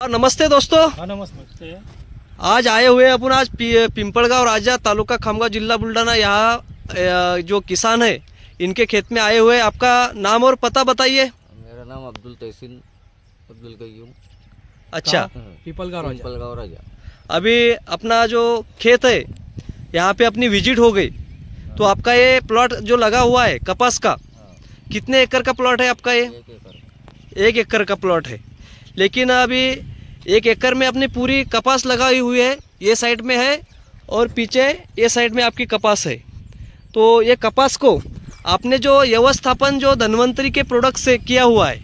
नमस्ते दोस्तों। नमस्ते। आज आए हुए अपन आज पिंपळगाव राजा तालुका खामगाव जिला बुल्ढाना यहाँ जो किसान है इनके खेत में आए हुए। आपका नाम और पता बताइए। मेरा नाम अब्दुल तहसीन अब्दुल कयूम। अच्छा, पिंपळगाव राजा। अभी अपना जो खेत है यहाँ पे अपनी विजिट हो गई, तो आपका ये प्लॉट जो लगा हुआ है कपास का, कितने एकड़ का प्लॉट है आपका? ये 1 एकड़ का प्लॉट है। लेकिन अभी 1 एकड़ में अपनी पूरी कपास लगाई हुई है, ये साइड में है और पीछे ये साइड में आपकी कपास है। तो ये कपास को आपने जो व्यवस्थापन जो धन्वंतरी के प्रोडक्ट से किया हुआ है,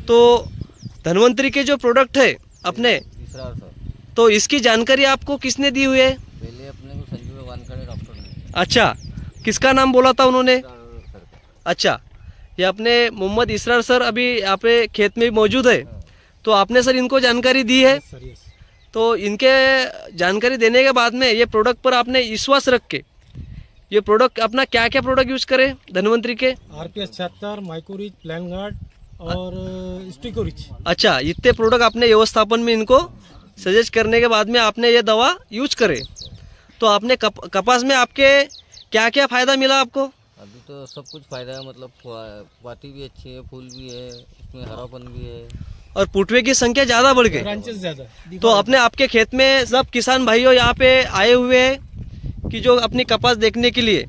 तो धन्वंतरी के जो प्रोडक्ट है अपने, तो इसकी जानकारी आपको किसने दी हुई है? पहले अपने को संजीव वानखड़े डॉक्टर ने। अच्छा, किसका नाम बोला था उन्होंने? अच्छा, ये अपने मोहम्मद इसरार सर अभी यहाँ पे खेत में मौजूद है, तो आपने सर इनको जानकारी दी है। तो इनके जानकारी देने के बाद में ये प्रोडक्ट पर आपने विश्वास रख के ये प्रोडक्ट अपना क्या क्या प्रोडक्ट यूज करें धन्वंतरी के? RPS 76, माइकोरिच, प्लान गार्ड और स्टिकोरिच। अच्छा, इतने प्रोडक्ट आपने व्यवस्थापन में इनको सजेस्ट करने के बाद में आपने ये दवा यूज करे, तो आपने कपास में आपके क्या क्या फायदा मिला आपको? अभी तो सब कुछ फायदा है, मतलब पाती भी अच्छी है, फूल भी है, उसमें हरापन भी है और पुटवे की संख्या ज्यादा बढ़ गई, ब्रांचेस ज्यादा। तो अपने आपके खेत में सब किसान भाइयों यहाँ पे आए हुए हैं कि जो अपनी कपास देखने के लिए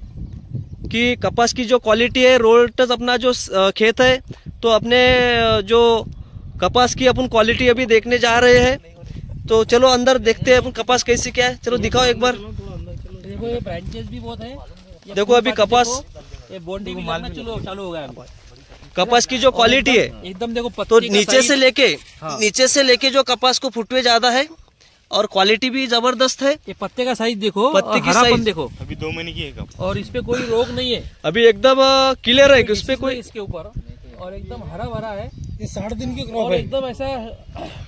कि कपास की जो क्वालिटी है, रोल्टस अपना जो खेत है, तो अपने जो कपास की अपन क्वालिटी अभी देखने जा रहे हैं। तो चलो अंदर देखते हैं अपन कपास कैसी क्या है। चलो दिखाओ एक बार। देखो ये ब्रांचेस भी बहुत है। देखो अभी कपास ये बॉन्डी भी लगना चालू हो गया। कपास की जो क्वालिटी है एकदम देखो, तो नीचे से लेके जो कपास को फुटवे ज्यादा है और क्वालिटी भी जबरदस्त है। ये पत्ते का साइज देखो, पत्ते की हरापन साइज देखो। अभी 2 महीने की है और इस पे कोई रोग नहीं है, अभी एकदम क्लियर है कि उस पे कोई इसके ऊपर, और एकदम हरा भरा है। ये 60 दिन की क्रॉप और है। एकदम ऐसा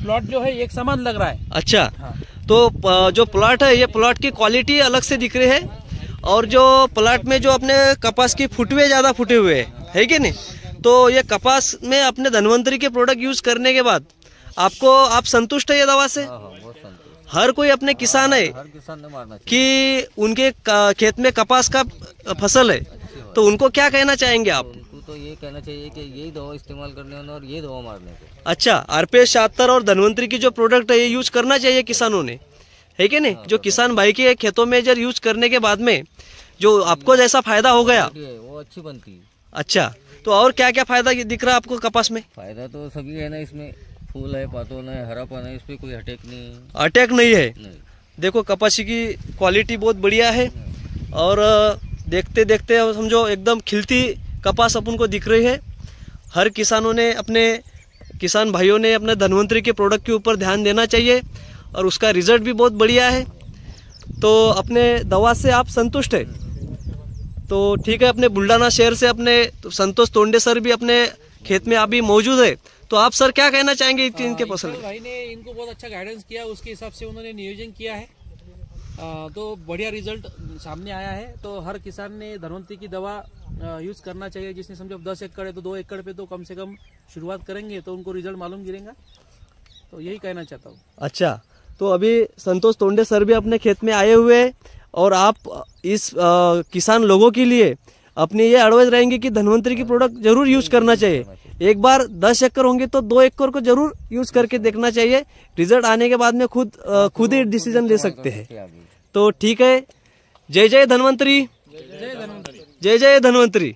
प्लॉट जो है एक समान लग रहा है। अच्छा, तो जो प्लॉट है ये प्लॉट की क्वालिटी अलग से दिख रही है, और जो प्लॉट में जो अपने कपास की फुटवे ज्यादा फुटे हुए है कि नहीं? तो ये कपास में अपने धन्वंतरी के प्रोडक्ट यूज करने के बाद आप संतुष्ट है ये दवा से? बहुत संतुष्ट। हर कोई अपने किसान है हर किसान ने मारना चाहिए कि उनके खेत में कपास का फसल है, तो उनको क्या कहना चाहेंगे आप? उनको तो ये कहना चाहिए कि यही दवा इस्तेमाल करने और ये दवा मारने को। अच्छा, RPS 76 और धन्वंतरी की जो प्रोडक्ट है ये यूज करना चाहिए किसानों ने, है कि नहीं? जो किसान भाई के खेतों में जब यूज करने के बाद में जो आपको जैसा फायदा हो गया, वो अच्छी बनती है। अच्छा, तो और क्या क्या फायदा दिख रहा है आपको कपास में? फायदा तो सभी है ना, इसमें फूल है, पातोन है, हरापन है, इस पे कोई अटैक नहीं है। अटैक नहीं है। नहीं। देखो कपासी की क्वालिटी बहुत बढ़िया है, और देखते देखते समझो एकदम खिलती कपास अपन को दिख रही है। हर किसानों ने किसान भाइयों ने अपने धन्वंतरी के प्रोडक्ट के ऊपर ध्यान देना चाहिए, और उसका रिजल्ट भी बहुत बढ़िया है। तो अपने दवा से आप संतुष्ट है? तो ठीक है, अपने बुल्ढाना शहर से अपने संतोष तोंडे सर भी अपने खेत में अभी मौजूद है, तो आप सर क्या कहना चाहेंगे इनके पसंद? भाई ने इनको बहुत अच्छा गाइडेंस किया, उसके हिसाब से उन्होंने नियोजन किया है, तो बढ़िया रिजल्ट सामने आया है। तो हर किसान ने धन्वंतरी की दवा यूज करना चाहिए। जिसने समझो 10 एकड़ है तो 2 एकड़ पे तो कम से कम शुरुआत करेंगे, तो उनको रिजल्ट मालूम गिरेगा। तो यही कहना चाहता हूँ। अच्छा, तो अभी संतोष तोंडे सर भी अपने खेत में आए हुए हैं, और आप इस किसान लोगों के लिए अपनी ये एडवाइस रहेंगे कि धन्वंतरी की प्रोडक्ट जरूर यूज करना चाहिए। एक बार 10 एकड़ होंगे तो 2 एकड़ को जरूर यूज करके देखना चाहिए। रिजल्ट आने के बाद में खुद ही डिसीजन ले सकते हैं। तो ठीक है, जय जय धन्वंतरी, जय धन्वंतरी, जय जय धन्वंतरी।